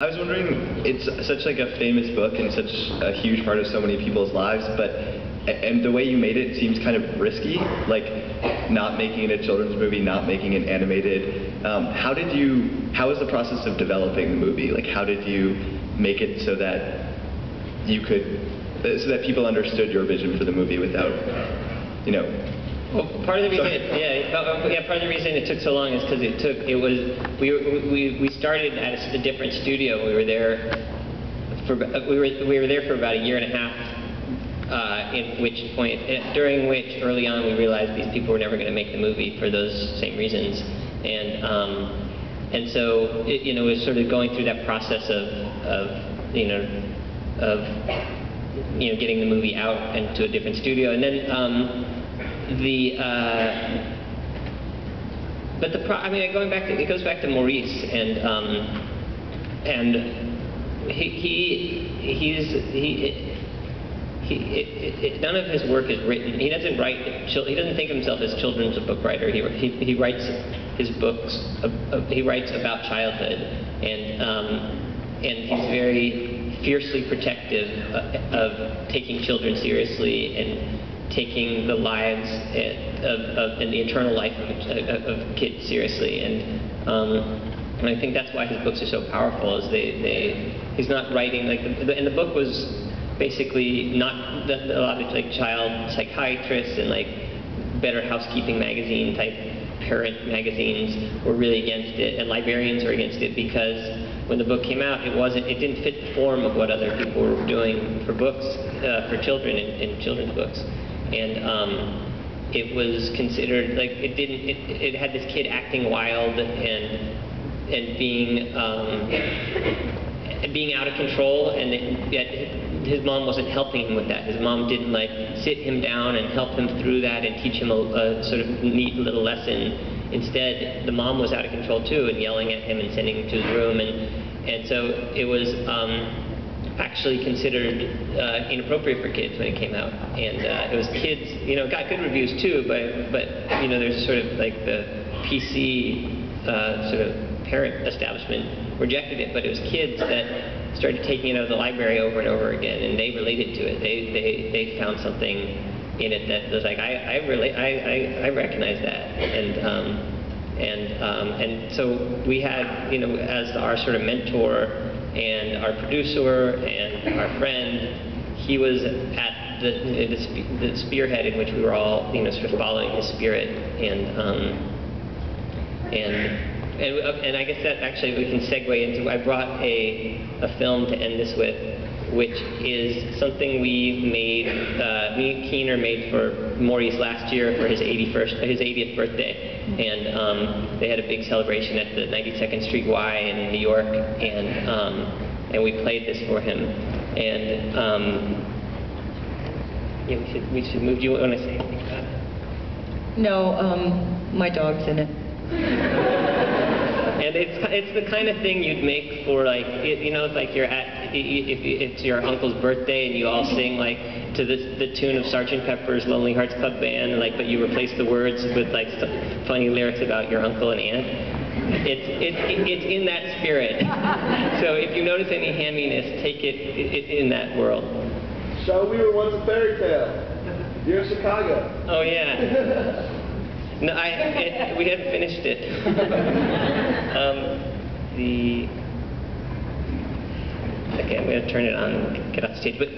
I was wondering, it's such like a famous book and such a huge part of so many people's lives, and the way you made it seems kind of risky, like not making it a children's movie, not making it animated. How was the process of developing the movie? Like, how did you make it so that people understood your vision for the movie without, you know? Well, part of the reason, part of the reason it took so long is because we started at a different studio. We were there for about a year and a half. During which early on we realized these people were never going to make the movie for those same reasons, and so it was sort of going through that process of getting the movie out and to a different studio, and then. Going back it goes back to Maurice, and none of his work is written. He doesn't write. He doesn't think of himself as children's book writer. He writes his books. He writes about childhood, and he's very fiercely protective of taking children seriously and taking the lives and the eternal life of kids seriously, and I think that's why his books are so powerful. Is he's not writing like and the book was basically not a lot of like child psychiatrists and like Better Housekeeping magazine type parent magazines were really against it, and librarians were against it because when the book came out, it didn't fit the form of what other people were doing for books for children in children's books. And it was considered like it had this kid acting wild and being out of control, and yet his mom wasn't helping him with that. His mom didn't like sit him down and help him through that and teach him a sort of neat little lesson. Instead, the mom was out of control too and yelling at him and sending him to his room, and so it was actually considered inappropriate for kids when it came out, and it was kids, got good reviews too, but there's sort of like the PC sort of parent establishment rejected it, but it was kids that started taking it out of the library over and over again, and they related to it. They found something in it that was like, I recognize that, and so we had, as our sort of mentor and our producer and our friend, he was at the spearhead in which we were all, sort of following his spirit, and I guess that actually we can segue into. I brought a film to end this with, which is something we made. Me and Keener made for Maurice last year for his 80th birthday, and they had a big celebration at the 92nd Street Y in New York, and we played this for him. And we should move. Do you want to say anything about it? No, my dog's in it. And it's the kind of thing you'd make for like like you're at if it's your uncle's birthday and you all sing like to the tune of Sgt. Pepper's Lonely Hearts Club Band, like, but you replace the words with like funny lyrics about your uncle and aunt. It's in that spirit. So if you notice any hamminess, take it in that world. So we were once a fairy tale. You're in Chicago. Oh yeah. No, we hadn't finished it. Okay, I'm going to turn it on and get off the stage. But